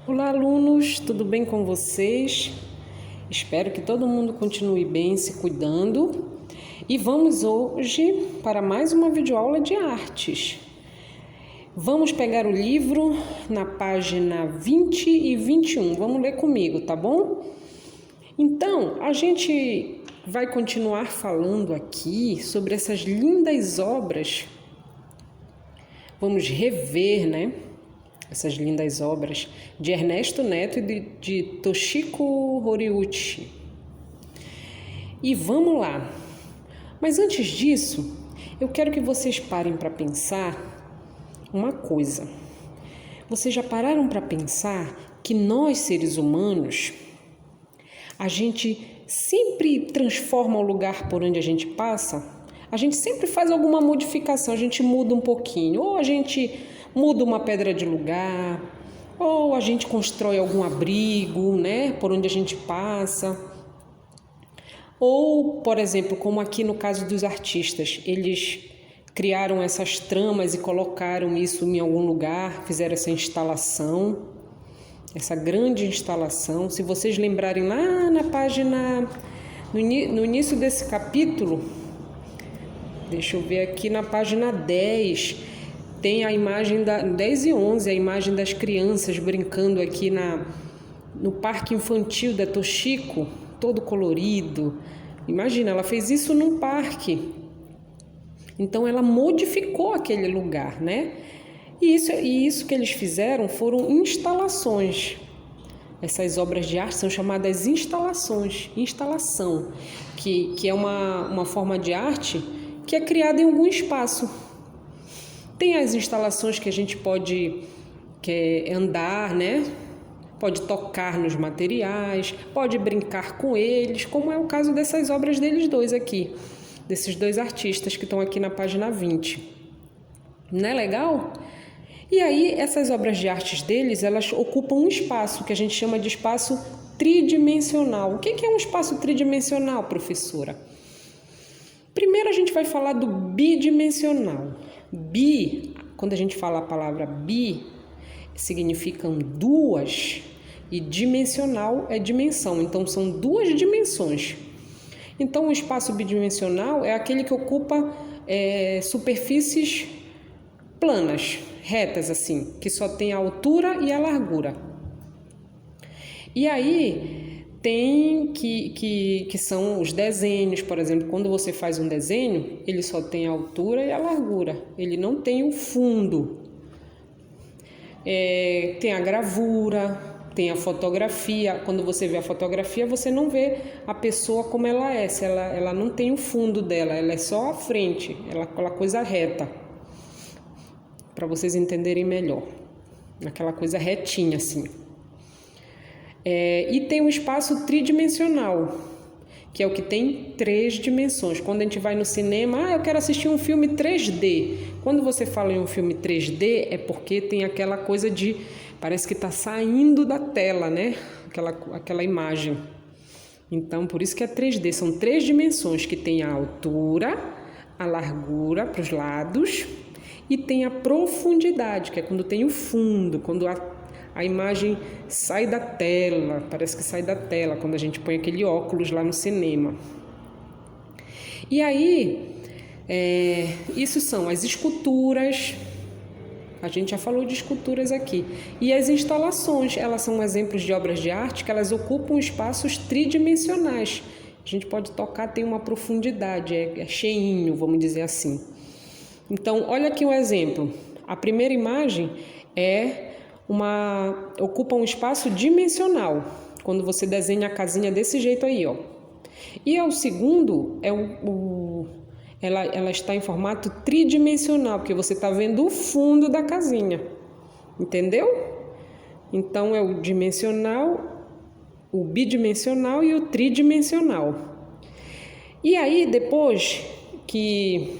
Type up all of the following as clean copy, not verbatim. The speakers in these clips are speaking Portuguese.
Olá, alunos, tudo bem com vocês? Espero que todo mundo continue bem, se cuidando. E vamos hoje para mais uma videoaula de artes. Vamos pegar o livro na página 20 e 21. Vamos ler comigo, tá bom? Então, a gente vai continuar falando aqui sobre essas lindas obras. Vamos rever, né? Essas lindas obras de Ernesto Neto e de Toshiko Horiuchi. E vamos lá. Mas antes disso, eu quero que vocês parem para pensar uma coisa. Vocês já pararam para pensar que nós, seres humanos, a gente sempre transforma o lugar por onde a gente passa? A gente sempre faz alguma modificação, a gente muda um pouquinho, ou a gente muda uma pedra de lugar, ou a gente constrói algum abrigo, né, por onde a gente passa. Ou, por exemplo, como aqui no caso dos artistas, eles criaram essas tramas e colocaram isso em algum lugar, fizeram essa instalação, essa grande instalação. Se vocês lembrarem lá na página, no início desse capítulo, deixa eu ver aqui na página 10, tem a imagem da 10 e 11, a imagem das crianças brincando aqui no parque infantil da Toshiko, todo colorido. Imagina, ela fez isso num parque. Então ela modificou aquele lugar, né? E isso que eles fizeram foram instalações. Essas obras de arte são chamadas instalações, instalação, que é uma forma de arte que é criada em algum espaço. Tem as instalações que a gente pode andar, né? Pode tocar nos materiais, pode brincar com eles, como é o caso dessas obras deles dois aqui, desses dois artistas que estão aqui na página 20. Não é legal? E aí, essas obras de artes deles, elas ocupam um espaço que a gente chama de espaço tridimensional. O que é um espaço tridimensional, professora? Primeiro a gente vai falar do bidimensional. Bi, quando a gente fala a palavra bi, significam duas, e dimensional é dimensão, então são duas dimensões. Então o espaço bidimensional é aquele que ocupa superfícies planas, retas assim, que só tem a altura e a largura. E aí tem que são os desenhos, por exemplo, quando você faz um desenho, ele só tem a altura e a largura, ele não tem o fundo. Tem a gravura, tem a fotografia. Quando você vê a fotografia, você não vê a pessoa como ela é, ela não tem o fundo dela, ela é só a frente, ela é aquela coisa reta, para vocês entenderem melhor, aquela coisa retinha assim. E tem o espaço tridimensional, que é o que tem 3 dimensões. Quando a gente vai no cinema, eu quero assistir um filme 3D. Quando você fala em um filme 3D, é porque tem aquela coisa de, parece que está saindo da tela, né? Aquela imagem. Então, por isso que é 3D. São 3 dimensões, que tem a altura, a largura para os lados, e tem a profundidade, que é quando tem o fundo, quando a imagem sai da tela, parece que sai da tela quando a gente põe aquele óculos lá no cinema. E aí, isso são as esculturas, a gente já falou de esculturas aqui, e as instalações, elas são exemplos de obras de arte que elas ocupam espaços tridimensionais. A gente pode tocar, tem uma profundidade, é cheinho, vamos dizer assim. Então, olha aqui um exemplo. A primeira imagem ocupa um espaço dimensional, quando você desenha a casinha desse jeito aí, ó. E o segundo ela está em formato tridimensional, porque você está vendo o fundo da casinha, entendeu? Então é o dimensional, o bidimensional e o tridimensional. E aí, depois que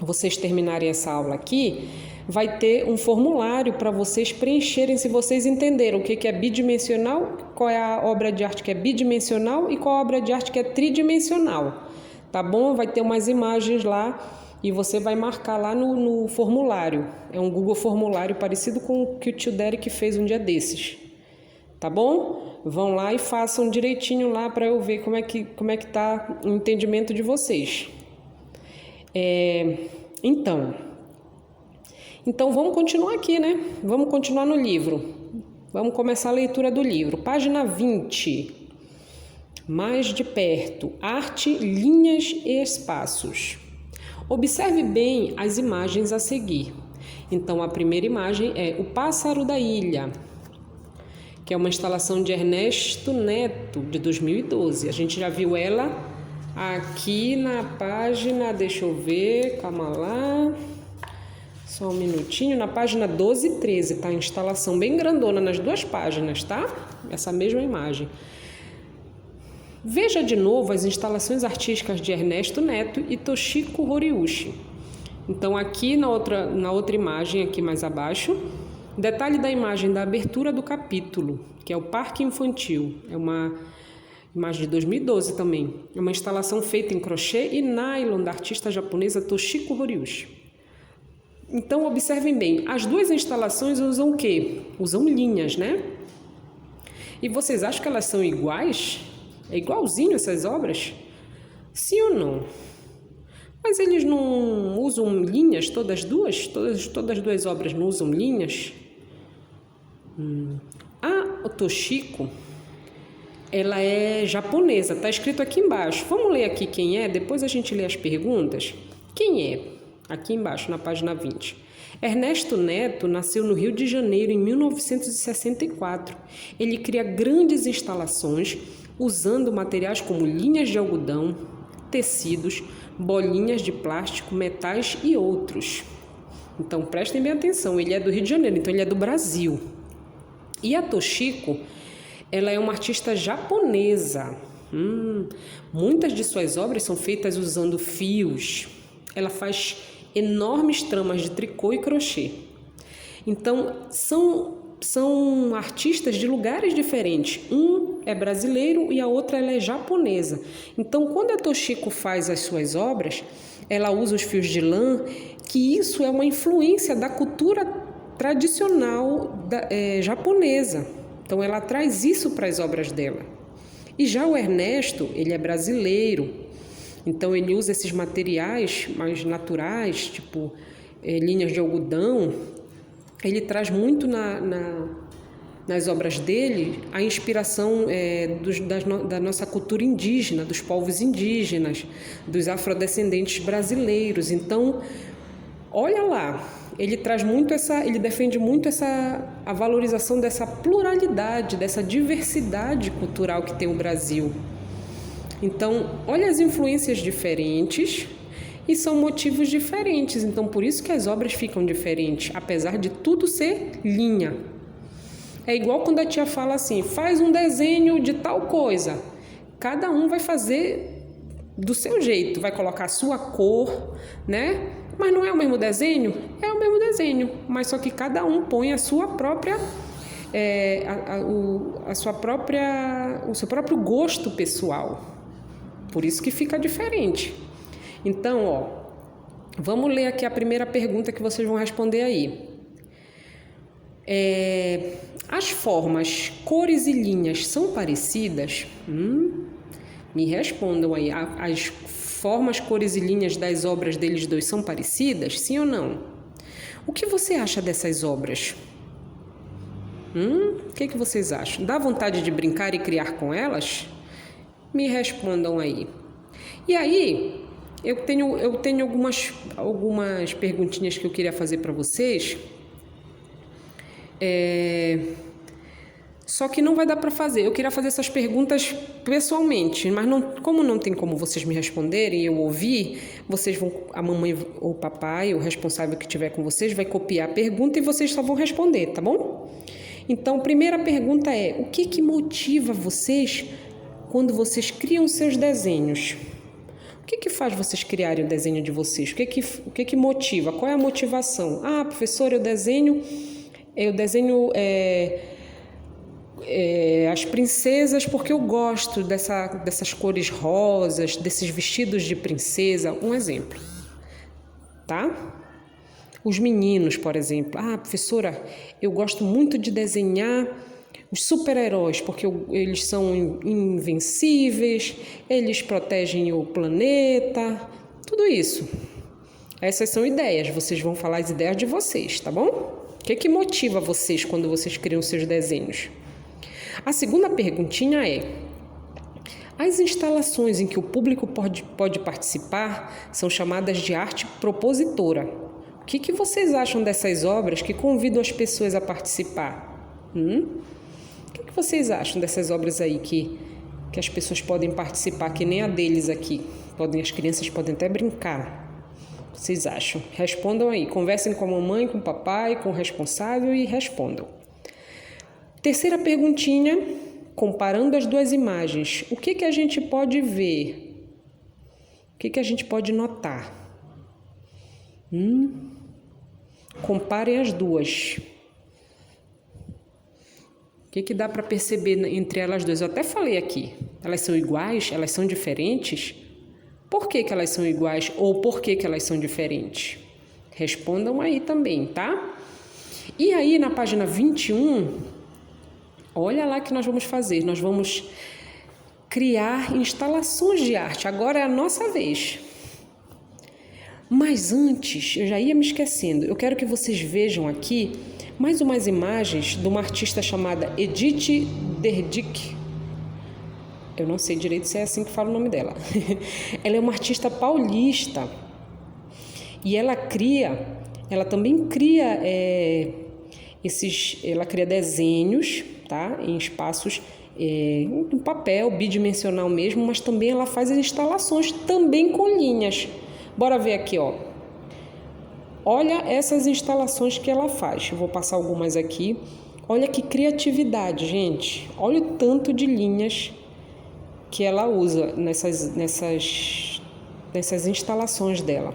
vocês terminarem essa aula aqui, vai ter um formulário para vocês preencherem, se vocês entenderam o que é bidimensional, qual é a obra de arte que é bidimensional e qual a obra de arte que é tridimensional, tá bom? Vai ter umas imagens lá e você vai marcar lá no formulário. É um Google formulário parecido com o que o tio Derek fez um dia desses. tá bom? Vão lá e façam direitinho lá para eu ver como é que tá o entendimento de vocês. Então vamos continuar aqui, né? Vamos continuar no livro. Vamos começar a leitura do livro. Página 20. Mais de perto. Arte, linhas e espaços. Observe bem as imagens a seguir. Então, a primeira imagem é O Pássaro da Ilha, que é uma instalação de Ernesto Neto, de 2012. A gente já viu ela aqui na página, deixa eu ver, calma lá, só um minutinho, na página 12 e 13, tá? Instalação bem grandona nas duas páginas, tá? Essa mesma imagem. Veja de novo as instalações artísticas de Ernesto Neto e Toshiko Horiushi. Então, aqui na outra imagem, aqui mais abaixo, detalhe da imagem da abertura do capítulo, que é o Parque Infantil. É uma imagem de 2012 também. É uma instalação feita em crochê e nylon da artista japonesa Toshiko Horiushi. Então, observem bem, as duas instalações usam o quê? Usam linhas, né? E vocês acham que elas são iguais? É igualzinho essas obras? Sim ou não? Mas eles não usam linhas, todas as duas obras não usam linhas? A Toshiko, ela é japonesa, está escrito aqui embaixo. Vamos ler aqui quem é, depois a gente lê as perguntas. Quem é? Aqui embaixo, na página 20. Ernesto Neto nasceu no Rio de Janeiro em 1964. Ele cria grandes instalações usando materiais como linhas de algodão, tecidos, bolinhas de plástico, metais e outros. Então, prestem bem atenção, ele é do Rio de Janeiro, então ele é do Brasil. E a Toshiko, ela é uma artista japonesa. Muitas de suas obras são feitas usando fios. Ela faz enormes tramas de tricô e crochê. Então, são artistas de lugares diferentes. Um é brasileiro e a outra ela é japonesa. Então, quando a Toshiko faz as suas obras, ela usa os fios de lã, que isso é uma influência da cultura tradicional japonesa. Então, ela traz isso para as obras dela. E já o Ernesto, ele é brasileiro. Então, ele usa esses materiais mais naturais, tipo linhas de algodão. Ele traz muito nas obras dele a inspiração da nossa cultura indígena, dos povos indígenas, dos afrodescendentes brasileiros. Então, olha lá, ele traz muito ele defende muito a valorização dessa pluralidade, dessa diversidade cultural que tem o Brasil. Então, olha as influências diferentes e são motivos diferentes. Então, por isso que as obras ficam diferentes, apesar de tudo ser linha. É igual quando a tia fala assim, faz um desenho de tal coisa. Cada um vai fazer do seu jeito, vai colocar a sua cor, né? Mas não é o mesmo desenho? É o mesmo desenho, mas só que cada um põe a sua própria, o seu próprio gosto pessoal. Por isso que fica diferente. Então, vamos ler aqui a primeira pergunta que vocês vão responder aí. As formas, cores e linhas são parecidas? Me respondam aí. As formas, cores e linhas das obras deles dois são parecidas? Sim ou não? O que você acha dessas obras? O que vocês acham? Dá vontade de brincar e criar com elas? Me respondam aí. E aí, eu tenho algumas perguntinhas que eu queria fazer para vocês. Só que não vai dar para fazer. Eu queria fazer essas perguntas pessoalmente, mas como não tem como vocês me responderem e eu ouvir, a mamãe ou o papai, o responsável que tiver com vocês, vai copiar a pergunta e vocês só vão responder, tá bom? Então, primeira pergunta é: o que motiva vocês quando vocês criam seus desenhos? O que faz vocês criarem o desenho de vocês? O que motiva? Qual é a motivação? Professora, eu desenho as princesas porque eu gosto dessas cores rosas, desses vestidos de princesa. Um exemplo, tá? Os meninos, por exemplo. Professora, eu gosto muito de desenhar Os super-heróis, porque eles são invencíveis, eles protegem o planeta, tudo isso. Essas são ideias, vocês vão falar as ideias de vocês, tá bom? O que motiva vocês quando vocês criam seus desenhos? A segunda perguntinha é: as instalações em que o público pode participar são chamadas de arte propositora. O que vocês acham dessas obras que convidam as pessoas a participar? O que vocês acham dessas obras aí que as pessoas podem participar, que nem a deles aqui? As crianças podem até brincar. O que vocês acham? Respondam aí. Conversem com a mamãe, com o papai, com o responsável e respondam. Terceira perguntinha, comparando as duas imagens. O que a gente pode ver? O que a gente pode notar? Comparem as duas. O que dá para perceber entre elas duas? Eu até falei aqui. Elas são iguais? Elas são diferentes? Por que elas são iguais ou por que elas são diferentes? Respondam aí também, tá? E aí na página 21, olha lá o que nós vamos fazer. Nós vamos criar instalações de arte. Agora é a nossa vez. Mas antes, eu já ia me esquecendo. Eu quero que vocês vejam aqui mais umas imagens de uma artista chamada Edith Derdick. Eu não sei direito se é assim que fala o nome dela. Ela é uma artista paulista e ela também cria ela cria desenhos, tá? Em espaços em papel, bidimensional mesmo, mas também ela faz as instalações também com linhas. Bora ver aqui, ó. Olha essas instalações que ela faz. Eu vou passar algumas aqui. Olha que criatividade, gente. Olha o tanto de linhas que ela usa nessas instalações dela.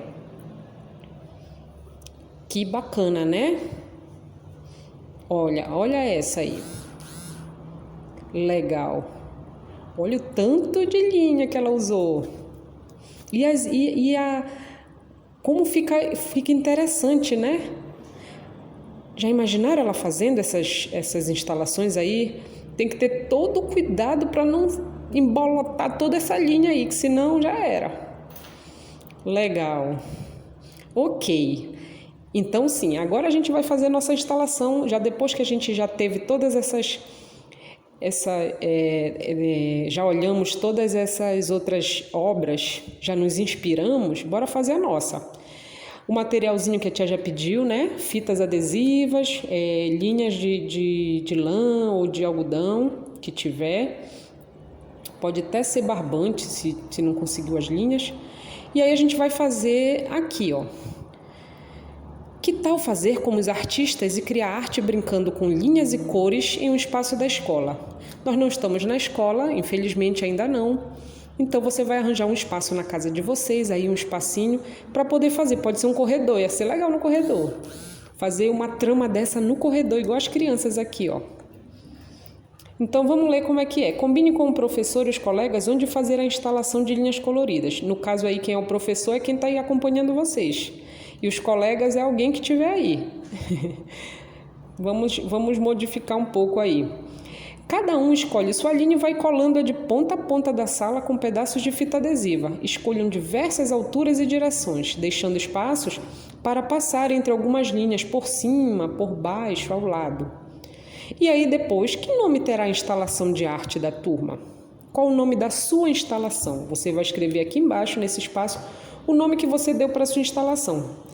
Que bacana, né? Olha essa aí. Legal. Olha o tanto de linha que ela usou. Como fica interessante, né? Já imaginaram ela fazendo essas instalações aí? Tem que ter todo o cuidado para não embolotar toda essa linha aí, que senão já era. Legal. Ok. Então, sim, agora a gente vai fazer nossa instalação, já depois que a gente já teve todas já olhamos todas essas outras obras, já nos inspiramos, bora fazer a nossa. O materialzinho que a tia já pediu, né? Fitas adesivas, linhas de lã ou de algodão que tiver. Pode até ser barbante se não conseguiu as linhas. E aí a gente vai fazer aqui, ó. Que tal fazer como os artistas e criar arte brincando com linhas e cores em um espaço da escola? Nós não estamos na escola, infelizmente ainda não. Então você vai arranjar um espaço na casa de vocês, aí um espacinho para poder fazer. Pode ser um corredor, ia ser legal no corredor. Fazer uma trama dessa no corredor, igual as crianças aqui, ó. Então vamos ler como é que é. Combine com o professor e os colegas onde fazer a instalação de linhas coloridas. No caso aí, quem é o professor é quem está aí acompanhando vocês. E os colegas é alguém que estiver aí. Vamos modificar um pouco aí. Cada um escolhe sua linha e vai colando-a de ponta a ponta da sala com pedaços de fita adesiva. Escolham diversas alturas e direções, deixando espaços para passar entre algumas linhas por cima, por baixo, ao lado. E aí depois, que nome terá a instalação de arte da turma? Qual o nome da sua instalação? Você vai escrever aqui embaixo, nesse espaço, o nome que você deu para a sua instalação.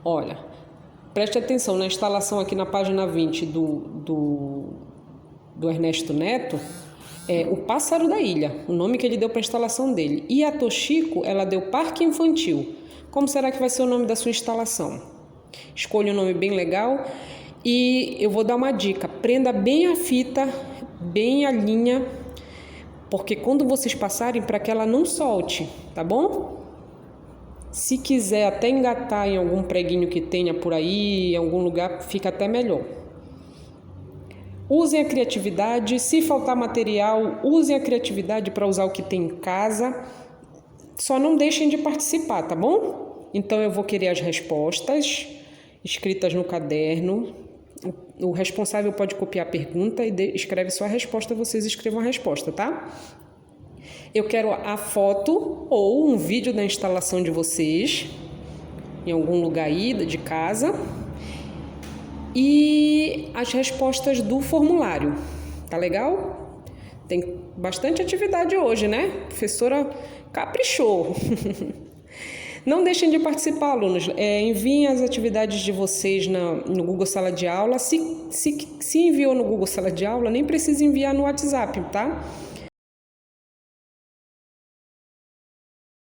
Olha, preste atenção, na instalação aqui na página 20 do Ernesto Neto, é o Pássaro da Ilha, o nome que ele deu para a instalação dele. E a Toshiko, ela deu Parque Infantil. Como será que vai ser o nome da sua instalação? Escolha um nome bem legal e eu vou dar uma dica. Prenda bem a fita, bem a linha, porque quando vocês passarem, para que ela não solte, tá bom? Se quiser até engatar em algum preguinho que tenha por aí, em algum lugar, fica até melhor. Usem a criatividade. Se faltar material, usem a criatividade para usar o que tem em casa. Só não deixem de participar, tá bom? Então eu vou querer as respostas escritas no caderno. O responsável pode copiar a pergunta e escreve sua resposta, vocês escrevam a resposta, tá? Eu quero a foto ou um vídeo da instalação de vocês em algum lugar aí de casa e as respostas do formulário, tá legal? Tem bastante atividade hoje, né? A professora caprichou. Não deixem de participar, alunos. Enviem as atividades de vocês no Google Sala de Aula. Se enviou no Google Sala de Aula, nem precisa enviar no WhatsApp, tá?